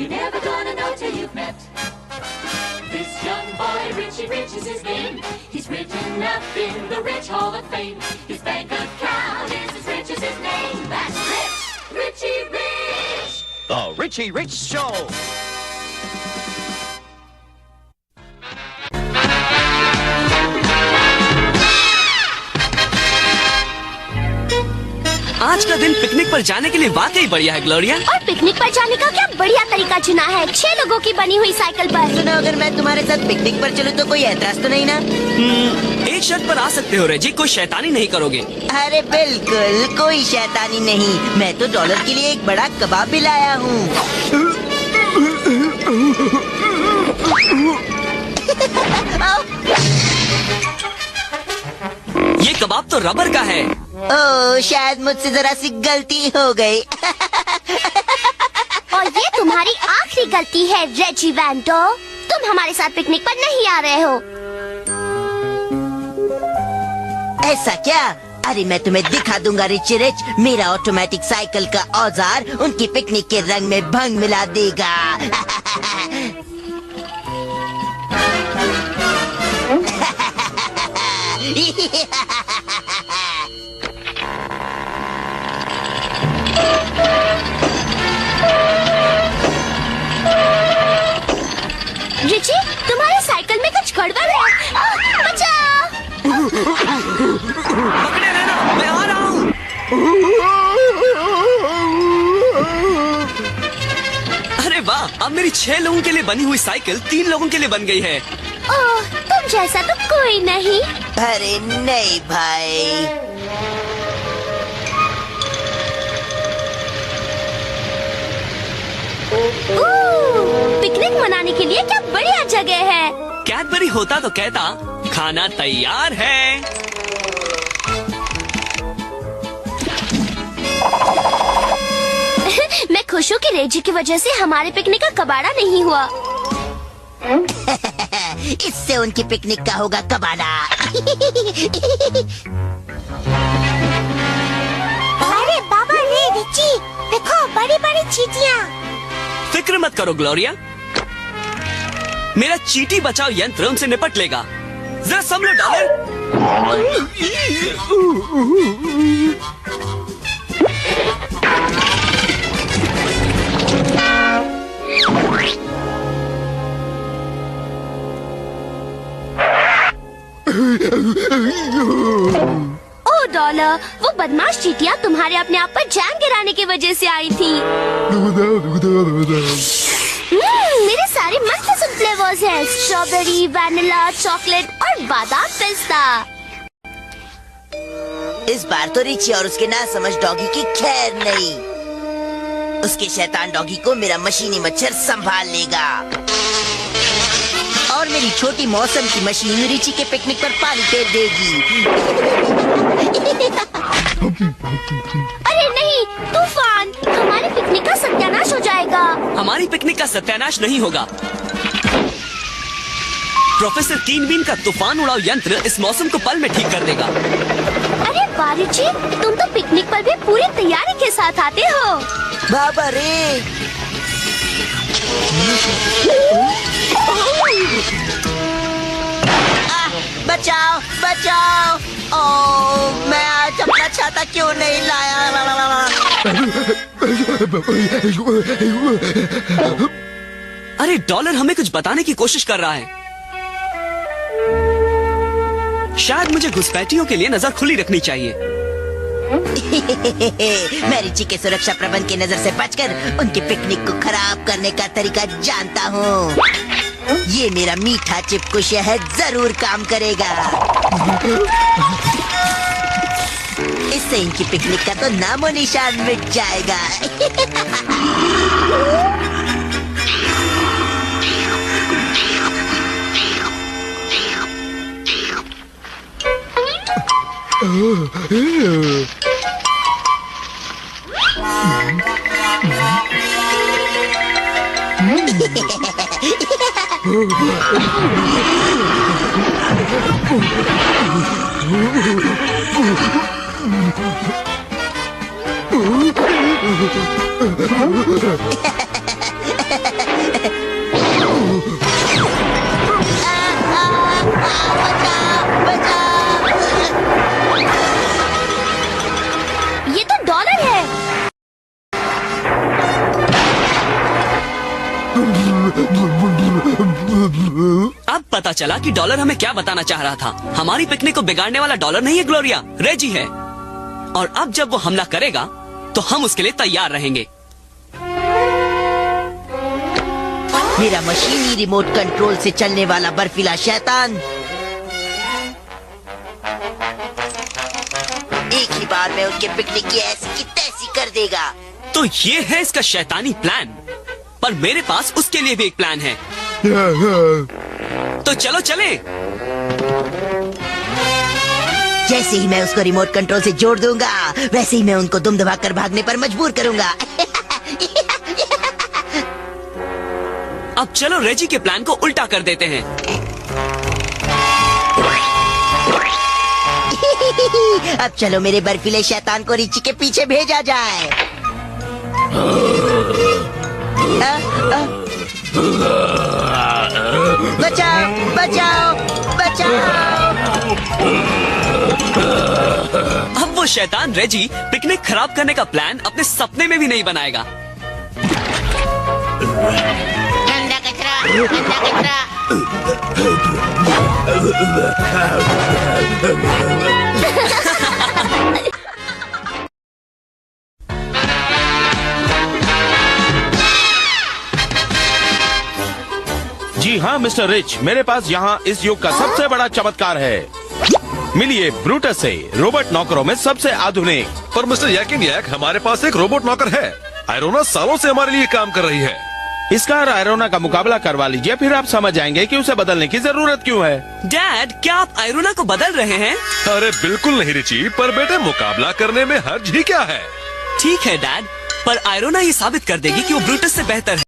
You're never gonna know till you've met. This young boy, Richie Rich is his name. He's written up in the Rich Hall of Fame. His bank account is as rich as his name. That's Rich, Richie Rich. The Richie Rich Show. आज का दिन picnic पर जाने के लिए वाकई बढ़िया है ग्लोरिया। और पिकनिक पर जाने का क्या बढ़िया तरीका चुना है, 6 लोगों की बनी हुई साइकिल पर। सुनो, अगर मैं तुम्हारे साथ पिकनिक पर चलूं तो कोई ऐतराज तो नहीं ना? एक शर्त पर आ सकते हो रेजी, कोई शैतानी नहीं करोगे। अरे बिल्कुल कोई शैतानी नहीं, मैं तो डॉलर के लिए एक बड़ा कबाब भी लाया हूँ। ये कबाब तो रबर का है। ओह, शायद मुझसे जरा सी गलती हो गई। और ये तुम्हारी आखिरी गलती है रेजी वैंटो, तुम हमारे साथ पिकनिक पर नहीं आ रहे हो। ऐसा क्या? अरे मैं तुम्हें दिखा दूंगा रिची रिच, मेरा ऑटोमेटिक साइकिल का औजार उनकी पिकनिक के रंग में भंग मिला देगा। रिची, तुम्हारे साइकिल में कुछ गड़बड़ है। बचाओ! पकड़े रहना, मैं आ रहा हूँ। अरे वाह, अब मेरी 6 लोगों के लिए बनी हुई साइकिल 3 लोगों के लिए बन गई है। ओह, तुम जैसा तो कोई नहीं। अरे नहीं भाई, पिकनिक मनाने के लिए क्या बढ़िया जगह है। कैडबरी होता तो कहता खाना तैयार है। मैं खुश हूँ कि रेजी की वजह से हमारे पिकनिक का कबाड़ा नहीं हुआ। इससे उनकी पिकनिक का होगा कबाड़ा। अरे बाबा रे रिची, देखो बड़ी बड़ी चींटियाँ। फिक्र मत करो ग्लोरिया, मेरा चींटी बचाओ यंत्र उनसे निपट लेगा। जरा संभलो डॉलर। ओ डॉलर, वो बदमाश चींटियाँ तुम्हारे अपने आप पर जैम गिराने की वजह से आई थी। मेरे सारे मनपसंद फ्लेवर्स हैं, स्ट्रॉबेरी, वैनिला, चॉकलेट और बादाम पिस्ता। इस बार तो रिची और उसके नासमझ डॉगी की खैर नहीं। उसके शैतान डॉगी को मेरा मशीनी मच्छर संभाल लेगा और मेरी छोटी मौसम की मशीन रिची के पिकनिक पर पानी फेर देगी। अरे नहीं, तूफान, हमारे पिकनिक का सत्यानाश हो जाएगा। हमारी पिकनिक का सत्यानाश नहीं होगा। प्रोफेसर कीन बीन का तूफान उड़ाओ यंत्र इस मौसम को पल में ठीक कर देगा। अरे बारिची, तुम तो पिकनिक पर भी पूरी तैयारी के साथ आते हो। बाबा रे, बचाओ बचाओ! ओह, मैं आज अपना छाता क्यों नहीं लाया? अरे डॉलर हमें कुछ बताने की कोशिश कर रहा है। शायद मुझे घुसपैठियों के लिए नजर खुली रखनी चाहिए। मैं रिची के सुरक्षा प्रबंध की नजर से बचकर उनकी पिकनिक को खराब करने का तरीका जानता हूँ। ये मेरा मीठा चिपकू शहद जरूर काम करेगा। इससे इनकी पिकनिक का तो नामो निशान मिट जाएगा। ये तो डॉलर है। अब पता चला कि डॉलर हमें क्या बताना चाह रहा था। हमारी पिकनिक को बिगाड़ने वाला डॉलर नहीं है ग्लोरिया, रेजी है। और अब जब वो हमला करेगा तो हम उसके लिए तैयार रहेंगे। मेरा मशीनी रिमोट कंट्रोल से चलने वाला बर्फीला शैतान एक ही बार में उनके पिकनिक की ऐसी की तैसी कर देगा। तो ये है इसका शैतानी प्लान, पर मेरे पास उसके लिए भी एक प्लान है। तो चलो चले। जैसे ही मैं उसको रिमोट कंट्रोल से जोड़ दूंगा, वैसे ही मैं उनको दुम दबाकर भागने पर मजबूर करूंगा। अब चलो रेजी के प्लान को उल्टा कर देते हैं। अब चलो मेरे बर्फीले शैतान को रिची के पीछे भेजा जाए। बचाओ बचाओ बचाओ। अब वो शैतान रेजी पिकनिक खराब करने का प्लान अपने सपने में भी नहीं बनाएगा। गंदा कचरा, गंदा कचरा। जी हाँ मिस्टर रिच, मेरे पास यहाँ इस युग का सबसे बड़ा चमत्कार है। मिलिए ब्रूटस से, रोबोट नौकरों में सबसे आधुनिक। पर मिस्टर यैकिन यैक, हमारे पास एक रोबोट नौकर है। आयरोना सालों से हमारे लिए काम कर रही है। इसका और आयरोना का मुकाबला करवा लीजिए, फिर आप समझ जाएंगे कि उसे बदलने की जरूरत क्यों है। डैड, क्या आप आयरोना को बदल रहे हैं? अरे बिल्कुल नहीं रिची, पर बेटे मुकाबला करने में हर्ज ही क्या है। ठीक है डैड, पर आयरोना ये साबित कर देगी कि वो ब्रूटस से बेहतर है।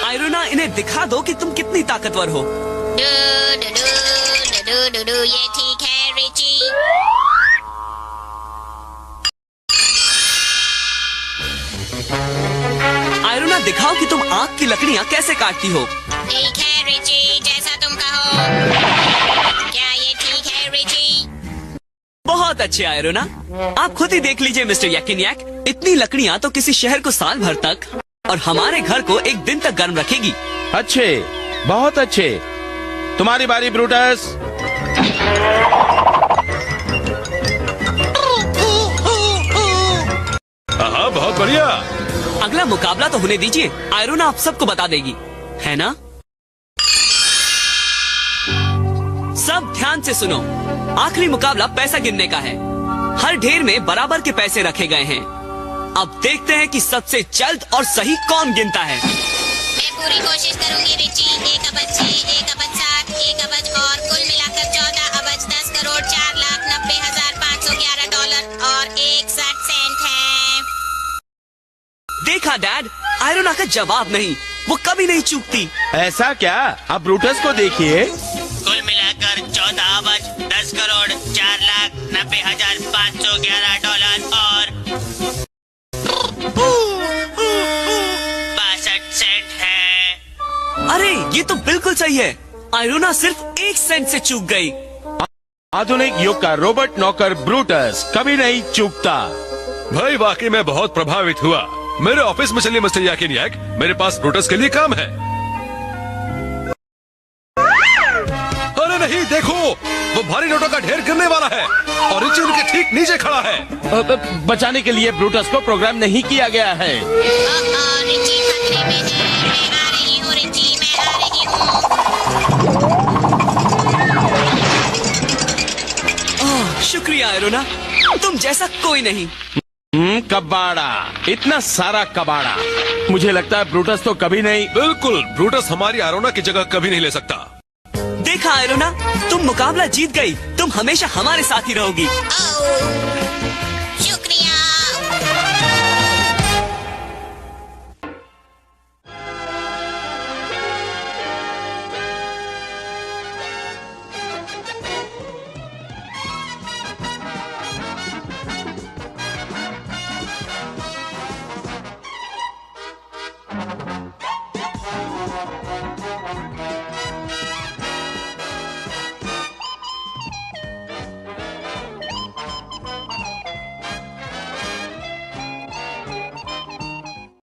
आयरोना, इन्हें दिखा दो कि तुम कितनी ताकतवर हो। ये ठीक है रिची। आयरोना, दिखाओ कि तुम आग की लकड़ियाँ कैसे काटती हो। ठीक है रिची, जैसा तुम कहो। क्या ये ठीक है रिची? बहुत अच्छे आयरोना, आप खुद ही देख लीजिए मिस्टर यैकिन यैक, इतनी लकड़ियाँ तो किसी शहर को साल भर तक और हमारे घर को एक दिन तक गर्म रखेगी। अच्छे, बहुत अच्छे। तुम्हारी बारी ब्रूटस। हाँ, बहुत बढ़िया। अगला मुकाबला तो होने दीजिए, आयरोना आप सबको बता देगी, है ना? सब ध्यान से सुनो, आखिरी मुकाबला पैसा गिनने का है। हर ढेर में बराबर के पैसे रखे गए हैं। अब देखते हैं कि सबसे जल्द और सही कौन गिनता है। मैं पूरी कोशिश करूंगी रिची। 1 अबज 6, 1 अबज 7, 1 अबज और कुल मिलाकर 14 अबज 10 करोड़ 4,90,511 डॉलर और 61 सेंट है। देखा डैड, आयरोना का जवाब नहीं, वो कभी नहीं चूकती। ऐसा क्या? अब ब्रूटस को देखिए। कुल मिलाकर 14 अबज 10 करोड़ 4,90,511 डॉलर और 62 सेंट है। अरे ये तो बिल्कुल सही है। आयरोना सिर्फ 1 सेंट से चूक गई। आधुनिक युग का रोबोट नौकर ब्रूटस कभी नहीं चूकता। भाई वाकई में बहुत प्रभावित हुआ। मेरे ऑफिस में चलिए मिस्टर यैकिन यैक, मेरे पास ब्रूटस के लिए काम है। अरे नहीं, देखो वो भारी नोटों का ढेर गिरने वाला है और रिची उनके ठीक नीचे खड़ा है। बचाने के लिए ब्रूटस को प्रोग्राम नहीं किया गया है। रिची खतरे में है। मैं आ रही हूँ रिची, मैं आ रही हूँ। शुक्रिया आयरोना, तुम जैसा कोई नहीं। कबाड़ा, इतना सारा कबाड़ा। मुझे लगता है ब्रूटस तो कभी नहीं। बिल्कुल, ब्रूटस हमारी आयरोना की जगह कभी नहीं ले सकता। देखा आयरोना, तुम मुकाबला जीत गई। तुम हमेशा हमारे साथ ही रहोगी। आओ।